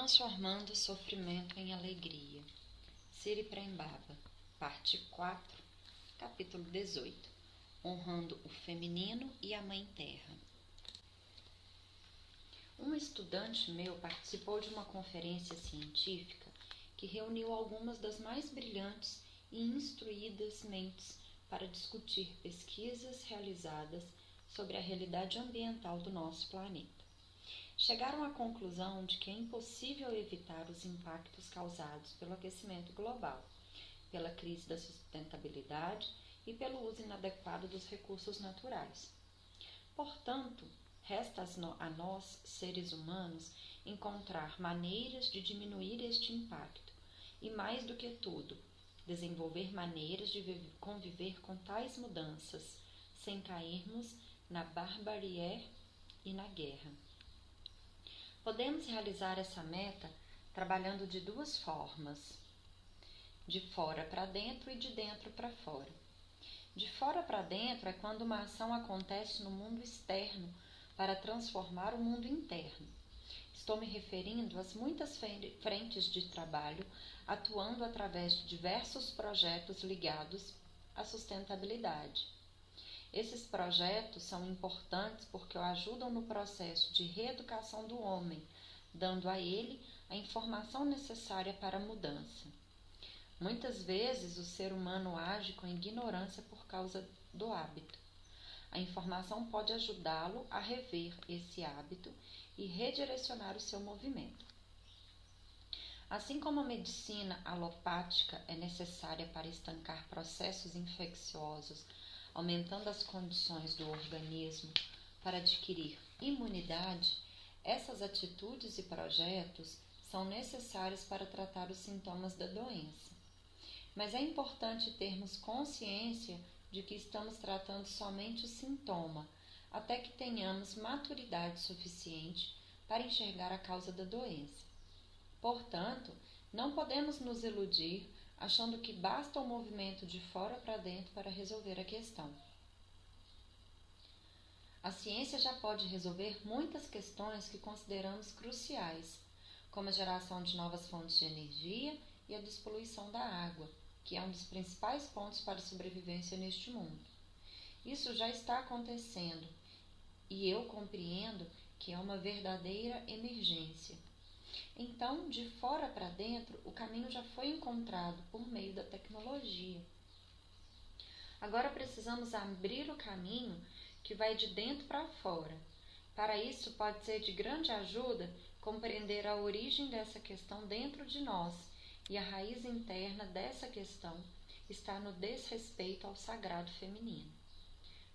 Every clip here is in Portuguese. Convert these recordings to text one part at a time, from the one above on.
Transformando o sofrimento em alegria. Siri Prembaba, parte 4, capítulo 18. Honrando o feminino e a Mãe Terra. Um estudante meu participou de uma conferência científica que reuniu algumas das mais brilhantes e instruídas mentes para discutir pesquisas realizadas sobre a realidade ambiental do nosso planeta. Chegaram à conclusão de que é impossível evitar os impactos causados pelo aquecimento global, pela crise da sustentabilidade e pelo uso inadequado dos recursos naturais. Portanto, resta a nós, seres humanos, encontrar maneiras de diminuir este impacto e, mais do que tudo, desenvolver maneiras de conviver com tais mudanças, sem cairmos na barbarie e na guerra. Podemos realizar essa meta trabalhando de duas formas, de fora para dentro e de dentro para fora. De fora para dentro é quando uma ação acontece no mundo externo para transformar o mundo interno. Estou me referindo às muitas frentes de trabalho atuando através de diversos projetos ligados à sustentabilidade. Esses projetos são importantes porque o ajudam no processo de reeducação do homem, dando a ele a informação necessária para a mudança. Muitas vezes o ser humano age com ignorância por causa do hábito. A informação pode ajudá-lo a rever esse hábito e redirecionar o seu movimento. Assim como a medicina alopática é necessária para estancar processos infecciosos, aumentando as condições do organismo para adquirir imunidade, essas atitudes e projetos são necessários para tratar os sintomas da doença. Mas é importante termos consciência de que estamos tratando somente o sintoma, até que tenhamos maturidade suficiente para enxergar a causa da doença. Portanto, não podemos nos iludir achando que basta o movimento de fora para dentro para resolver a questão. A ciência já pode resolver muitas questões que consideramos cruciais, como a geração de novas fontes de energia e a despoluição da água, que é um dos principais pontos para a sobrevivência neste mundo. Isso já está acontecendo e eu compreendo que é uma verdadeira emergência. Então, de fora para dentro, o caminho já foi encontrado por meio da tecnologia. Agora precisamos abrir o caminho que vai de dentro para fora. Para isso, pode ser de grande ajuda compreender a origem dessa questão dentro de nós, e a raiz interna dessa questão está no desrespeito ao sagrado feminino.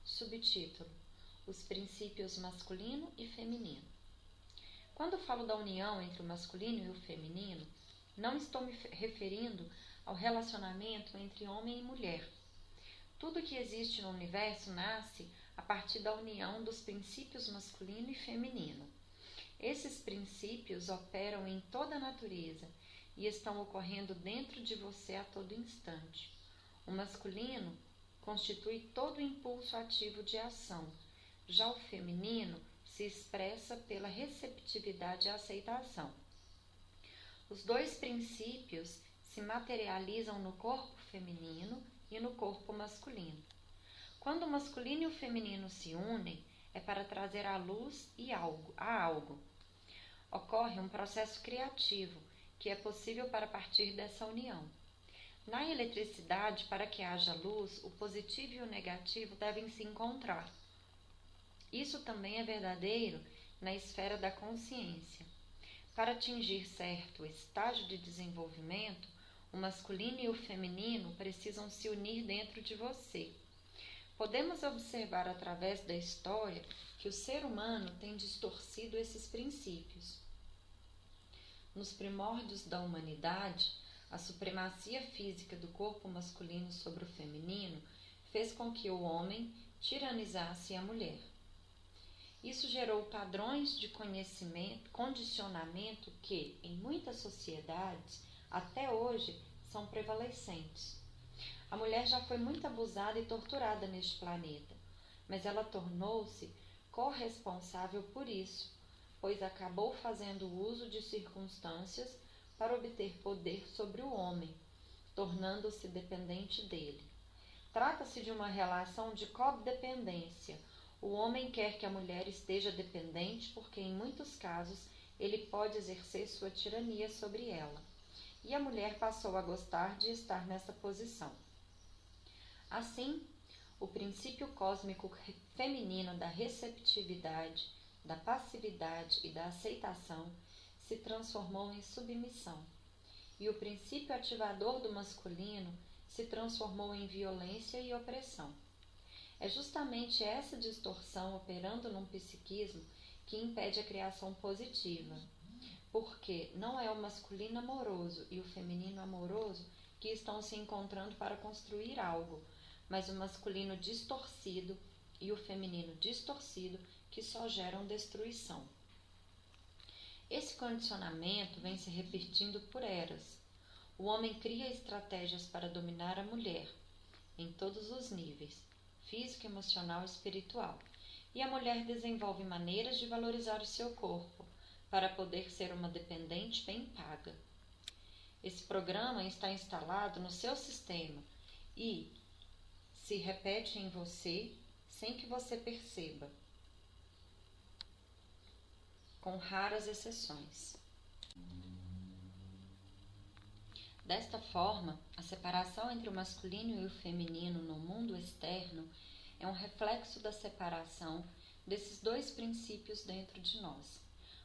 Subtítulo: Os princípios masculino e feminino. Quando falo da união entre o masculino e o feminino, não estou me referindo ao relacionamento entre homem e mulher. Tudo que existe no universo nasce a partir da união dos princípios masculino e feminino. Esses princípios operam em toda a natureza e estão ocorrendo dentro de você a todo instante. O masculino constitui todo o impulso ativo de ação, já o feminino se expressa pela receptividade e aceitação. Os dois princípios se materializam no corpo feminino e no corpo masculino. Quando o masculino e o feminino se unem, é para trazer à luz a algo. Ocorre um processo criativo que é possível para partir dessa união. Na eletricidade, para que haja luz, o positivo e o negativo devem se encontrar. Isso também é verdadeiro na esfera da consciência. Para atingir certo estágio de desenvolvimento, o masculino e o feminino precisam se unir dentro de você. Podemos observar através da história que o ser humano tem distorcido esses princípios. Nos primórdios da humanidade, a supremacia física do corpo masculino sobre o feminino fez com que o homem tiranizasse a mulher. Isso gerou padrões de condicionamento que, em muitas sociedades, até hoje, são prevalecentes. A mulher já foi muito abusada e torturada neste planeta, mas ela tornou-se corresponsável por isso, pois acabou fazendo uso de circunstâncias para obter poder sobre o homem, tornando-se dependente dele. Trata-se de uma relação de codependência. O homem quer que a mulher esteja dependente porque, em muitos casos, ele pode exercer sua tirania sobre ela. E a mulher passou a gostar de estar nessa posição. Assim, o princípio cósmico feminino da receptividade, da passividade e da aceitação se transformou em submissão. E o princípio ativador do masculino se transformou em violência e opressão. É justamente essa distorção operando num psiquismo que impede a criação positiva, porque não é o masculino amoroso e o feminino amoroso que estão se encontrando para construir algo, mas o masculino distorcido e o feminino distorcido que só geram destruição. Esse condicionamento vem se repetindo por eras. O homem cria estratégias para dominar a mulher, em todos os níveis, físico, emocional e espiritual, e a mulher desenvolve maneiras de valorizar o seu corpo, para poder ser uma dependente bem paga. Esse programa está instalado no seu sistema e se repete em você sem que você perceba, com raras exceções. Desta forma, a separação entre o masculino e o feminino no mundo externo é um reflexo da separação desses dois princípios dentro de nós.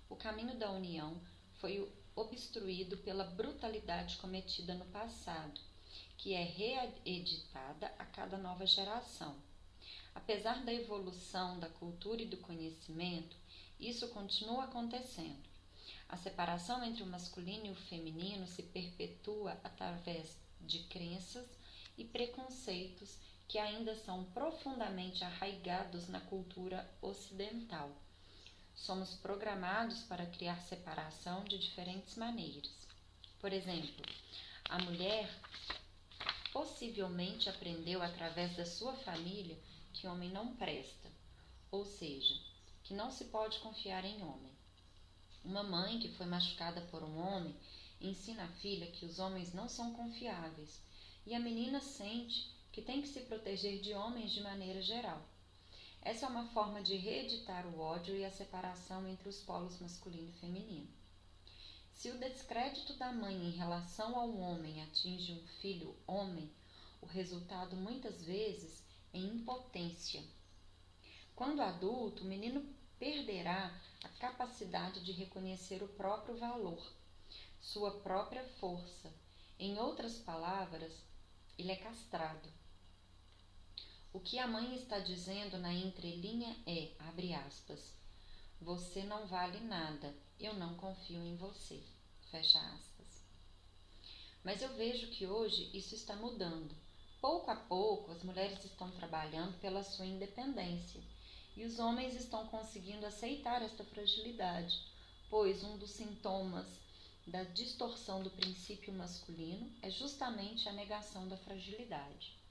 O caminho da união foi obstruído pela brutalidade cometida no passado, que é reeditada a cada nova geração. Apesar da evolução da cultura e do conhecimento, isso continua acontecendo. A separação entre o masculino e o feminino se perpetua através de crenças e preconceitos que ainda são profundamente arraigados na cultura ocidental. Somos programados para criar separação de diferentes maneiras. Por exemplo, a mulher possivelmente aprendeu através da sua família que homem não presta, ou seja, que não se pode confiar em homem. Uma mãe que foi machucada por um homem ensina a filha que os homens não são confiáveis, e a menina sente que tem que se proteger de homens de maneira geral. Essa é uma forma de reeditar o ódio e a separação entre os polos masculino e feminino. Se o descrédito da mãe em relação ao homem atinge um filho homem, o resultado muitas vezes é impotência. Quando adulto, o menino perderá a capacidade de reconhecer o próprio valor, sua própria força. Em outras palavras, ele é castrado. O que a mãe está dizendo na entrelinha é, abre aspas, você não vale nada, eu não confio em você, fecha aspas. Mas eu vejo que hoje isso está mudando. Pouco a pouco, as mulheres estão trabalhando pela sua independência e os homens estão conseguindo aceitar esta fragilidade, pois um dos sintomas da distorção do princípio masculino é justamente a negação da fragilidade.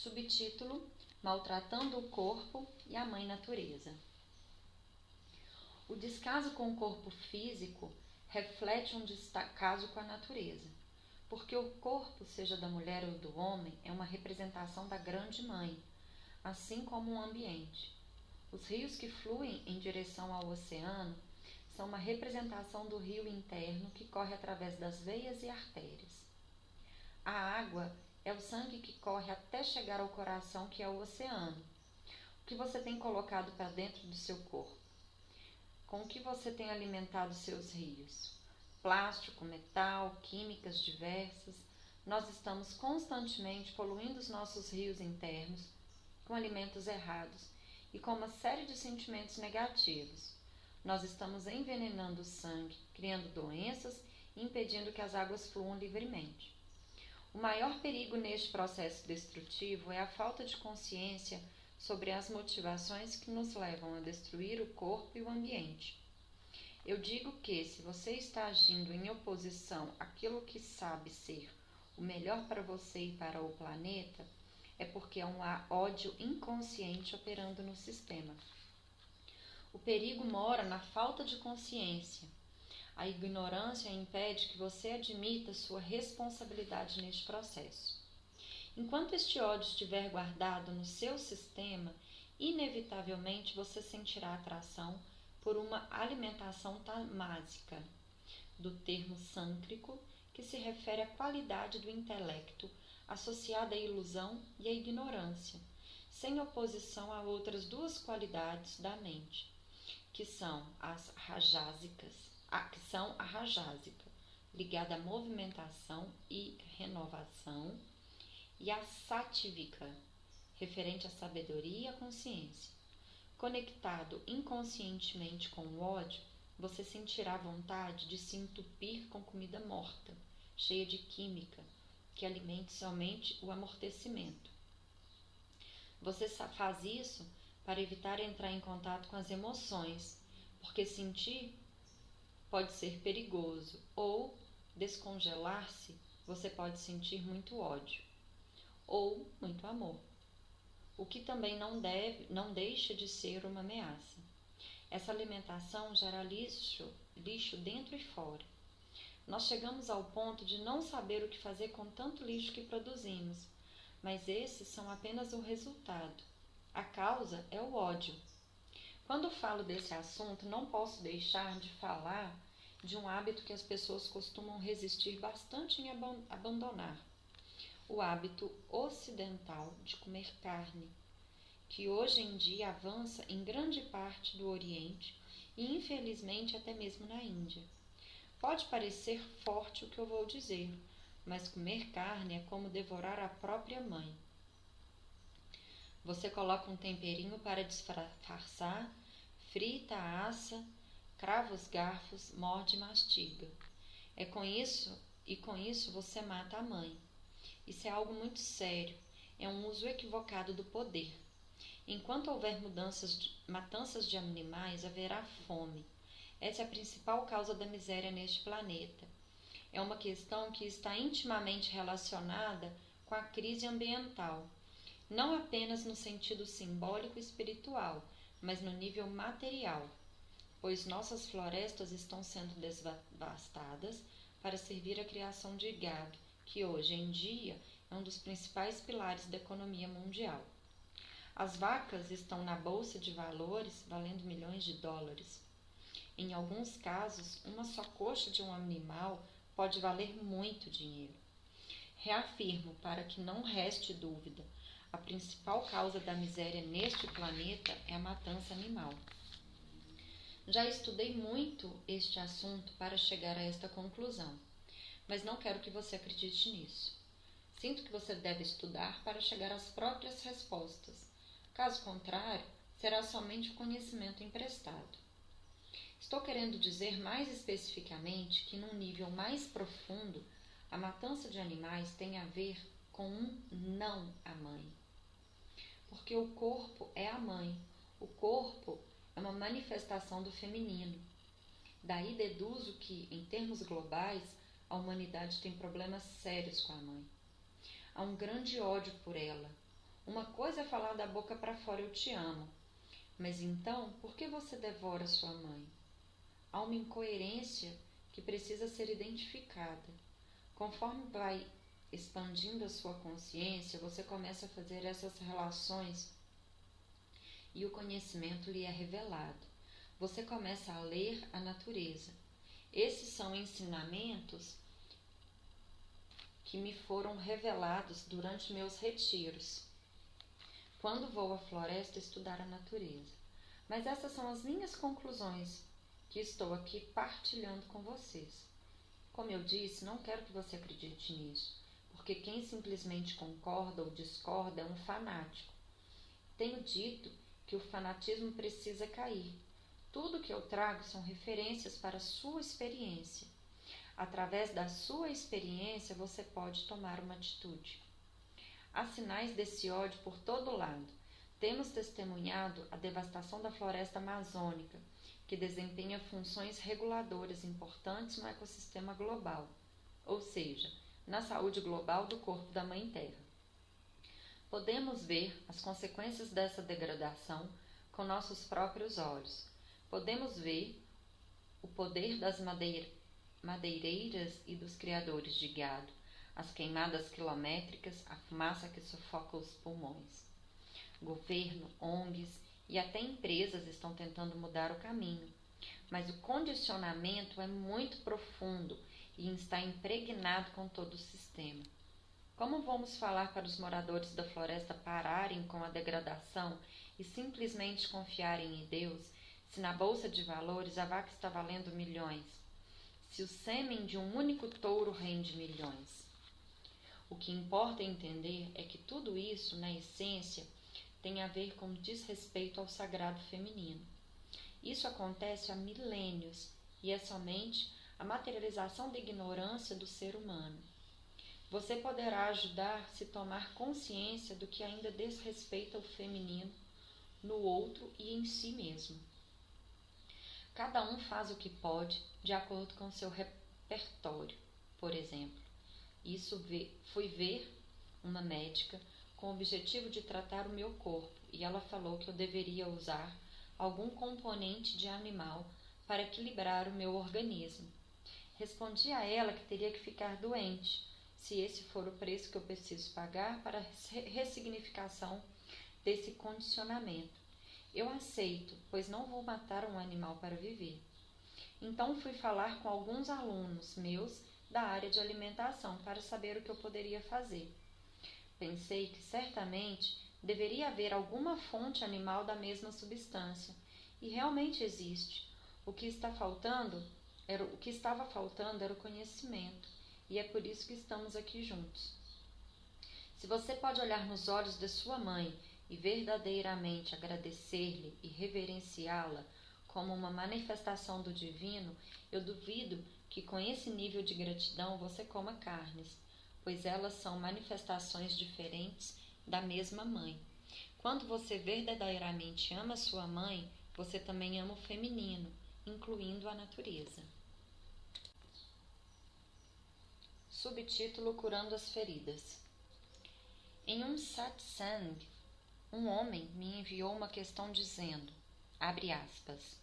Subtítulo: Maltratando o corpo e a mãe natureza. O descaso com o corpo físico reflete um descaso com a natureza, porque o corpo, seja da mulher ou do homem, é uma representação da grande mãe, assim como um ambiente. Os rios que fluem em direção ao oceano são uma representação do rio interno que corre através das veias e artérias. A água é o sangue que corre até chegar ao coração, que é o oceano. O que você tem colocado para dentro do seu corpo? Com o que você tem alimentado seus rios? Plástico, metal, químicas diversas. Nós estamos constantemente poluindo os nossos rios internos com alimentos errados e com uma série de sentimentos negativos. Nós estamos envenenando o sangue, criando doenças e impedindo que as águas fluam livremente. O maior perigo neste processo destrutivo é a falta de consciência sobre as motivações que nos levam a destruir o corpo e o ambiente. Eu digo que, se você está agindo em oposição àquilo que sabe ser o melhor para você e para o planeta, é porque há um ódio inconsciente operando no sistema. perigo mora na falta de consciência. A ignorância impede que você admita sua responsabilidade neste processo. Enquanto este ódio estiver guardado no seu sistema, inevitavelmente você sentirá atração por uma alimentação tamásica, do termo sâncrico, que se refere à qualidade do intelecto associada à ilusão e à ignorância, sem oposição a outras duas qualidades da mente, que são a rajásica, ligada à movimentação e renovação, e a sátívica, referente à sabedoria e à consciência. Conectado inconscientemente com o ódio, você sentirá vontade de se entupir com comida morta, cheia de química, que alimente somente o amortecimento. Você faz isso para evitar entrar em contato com as emoções, porque sentir pode ser perigoso, ou descongelar-se, você pode sentir muito ódio ou muito amor, o que também não deixa de ser uma ameaça. Essa alimentação gera lixo dentro e fora. Nós chegamos ao ponto de não saber o que fazer com tanto lixo que produzimos, mas esses são apenas o resultado. A causa é o ódio. Quando falo desse assunto, não posso deixar de falar de um hábito que as pessoas costumam resistir bastante em abandonar: o hábito ocidental de comer carne, que hoje em dia avança em grande parte do Oriente e infelizmente até mesmo na Índia. Pode parecer forte o que eu vou dizer, mas comer carne é como devorar a própria mãe. Você coloca um temperinho para disfarçar, frita, assa, crava os garfos, morde e mastiga. Com isso você mata a mãe. Isso é algo muito sério, é um uso equivocado do poder. Enquanto houver matanças de animais, haverá fome. Essa é a principal causa da miséria neste planeta. É uma questão que está intimamente relacionada com a crise ambiental, não apenas no sentido simbólico e espiritual, mas no nível material, pois nossas florestas estão sendo devastadas para servir à criação de gado, que hoje em dia é um dos principais pilares da economia mundial. As vacas estão na bolsa de valores valendo milhões de dólares. Em alguns casos, uma só coxa de um animal pode valer muito dinheiro. Reafirmo, para que não reste dúvida, a principal causa da miséria neste planeta é a matança animal. Já estudei muito este assunto para chegar a esta conclusão, mas não quero que você acredite nisso. Sinto que você deve estudar para chegar às próprias respostas. Caso contrário, será somente o conhecimento emprestado. Estou querendo dizer mais especificamente que, num nível mais profundo, a matança de animais tem a ver com um não à mãe. Porque o corpo é a mãe, o corpo é uma manifestação do feminino. Daí deduzo que, em termos globais, a humanidade tem problemas sérios com a mãe. Há um grande ódio por ela. Uma coisa é falar da boca para fora eu te amo, mas então por que você devora sua mãe? Há uma incoerência que precisa ser identificada. Conforme vai expandindo a sua consciência, você começa a fazer essas relações e o conhecimento lhe é revelado. Você começa a ler a natureza. Esses são ensinamentos que me foram revelados durante meus retiros, quando vou à floresta estudar a natureza. Mas essas são as minhas conclusões que estou aqui partilhando com vocês. Como eu disse, não quero que você acredite nisso, porque quem simplesmente concorda ou discorda é um fanático. Tenho dito que o fanatismo precisa cair. Tudo que eu trago são referências para a sua experiência. Através da sua experiência, você pode tomar uma atitude. Há sinais desse ódio por todo lado. Temos testemunhado a devastação da floresta amazônica, que desempenha funções reguladoras importantes no ecossistema global, ou seja, na saúde global do corpo da Mãe Terra. Podemos ver as consequências dessa degradação com nossos próprios olhos. podemos ver o poder das madeireiras e dos criadores de gado, as queimadas quilométricas, a fumaça que sufoca os pulmões. Governo, ONGs e até empresas estão tentando mudar o caminho, mas o condicionamento é muito profundo e está impregnado com todo o sistema. Como vamos falar para os moradores da floresta pararem com a degradação e simplesmente confiarem em Deus, se na bolsa de valores a vaca está valendo milhões, se o sêmen de um único touro rende milhões? O que importa entender é que tudo isso, na essência, tem a ver com desrespeito ao sagrado feminino. Isso acontece há milênios e é somente a materialização da ignorância do ser humano. Você poderá ajudar-se a tomar consciência do que ainda desrespeita o feminino no outro e em si mesmo. Cada um faz o que pode de acordo com seu repertório. Por exemplo, fui ver uma médica com o objetivo de tratar o meu corpo e ela falou que eu deveria usar algum componente de animal para equilibrar o meu organismo. Respondi a ela que teria que ficar doente, se esse for o preço que eu preciso pagar para a ressignificação desse condicionamento. Eu aceito, pois não vou matar um animal para viver. Então fui falar com alguns alunos meus da área de alimentação para saber o que eu poderia fazer. Pensei que certamente deveria haver alguma fonte animal da mesma substância, e realmente existe. O que estava faltando era o conhecimento, e é por isso que estamos aqui juntos. Se você pode olhar nos olhos de sua mãe e verdadeiramente agradecer-lhe e reverenciá-la como uma manifestação do divino, eu duvido que com esse nível de gratidão você coma carnes, pois elas são manifestações diferentes da mesma mãe. Quando você verdadeiramente ama sua mãe, você também ama o feminino, incluindo a natureza. Subtítulo: Curando as feridas. Em um satsang, um homem me enviou uma questão dizendo, abre aspas,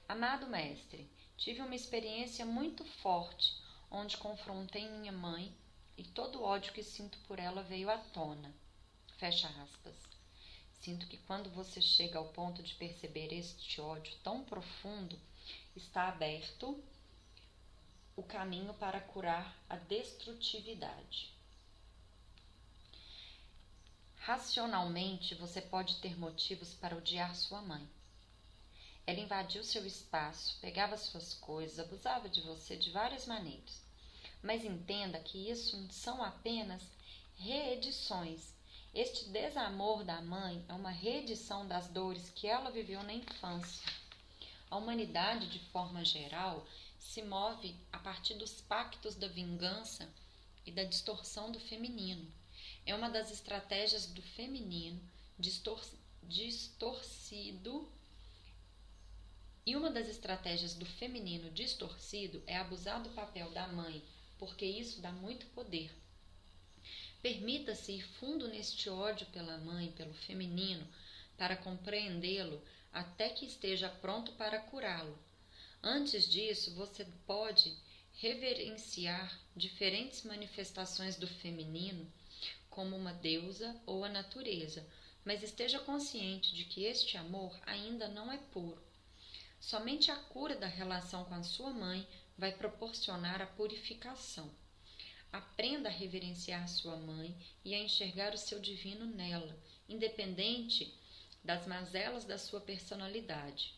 Amado mestre, tive uma experiência muito forte onde confrontei minha mãe e todo o ódio que sinto por ela veio à tona. Fecha aspas. Sinto que quando você chega ao ponto de perceber este ódio tão profundo, está aberto o caminho para curar a destrutividade. Racionalmente, você pode ter motivos para odiar sua mãe. Ela invadiu seu espaço, pegava suas coisas, abusava de você de várias maneiras. Mas entenda que isso são apenas reedições. Este desamor da mãe é uma reedição das dores que ela viveu na infância. A humanidade, de forma geral, se move a partir dos pactos da vingança e da distorção do feminino. É uma das estratégias do feminino distorcido. E uma das estratégias do feminino distorcido é abusar do papel da mãe, porque isso dá muito poder. Permita-se ir fundo neste ódio pela mãe, pelo feminino, para compreendê-lo até que esteja pronto para curá-lo. Antes disso, você pode reverenciar diferentes manifestações do feminino, como uma deusa ou a natureza, mas esteja consciente de que este amor ainda não é puro. Somente a cura da relação com a sua mãe vai proporcionar a purificação. Aprenda a reverenciar sua mãe e a enxergar o seu divino nela, independente das mazelas da sua personalidade.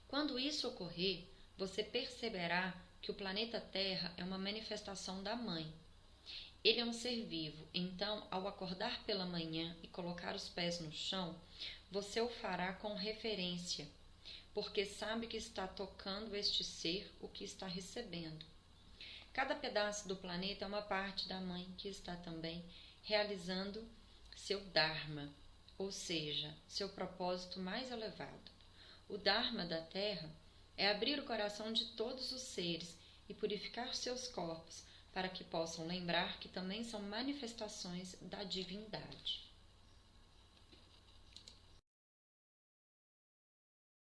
Quando isso ocorrer, você perceberá que o planeta Terra é uma manifestação da mãe. Ele é um ser vivo, então, ao acordar pela manhã e colocar os pés no chão, você o fará com reverência, porque sabe que está tocando este ser o que está recebendo. Cada pedaço do planeta é uma parte da mãe que está também realizando seu Dharma, ou seja, seu propósito mais elevado. O Dharma da Terra é abrir o coração de todos os seres e purificar seus corpos, para que possam lembrar que também são manifestações da divindade.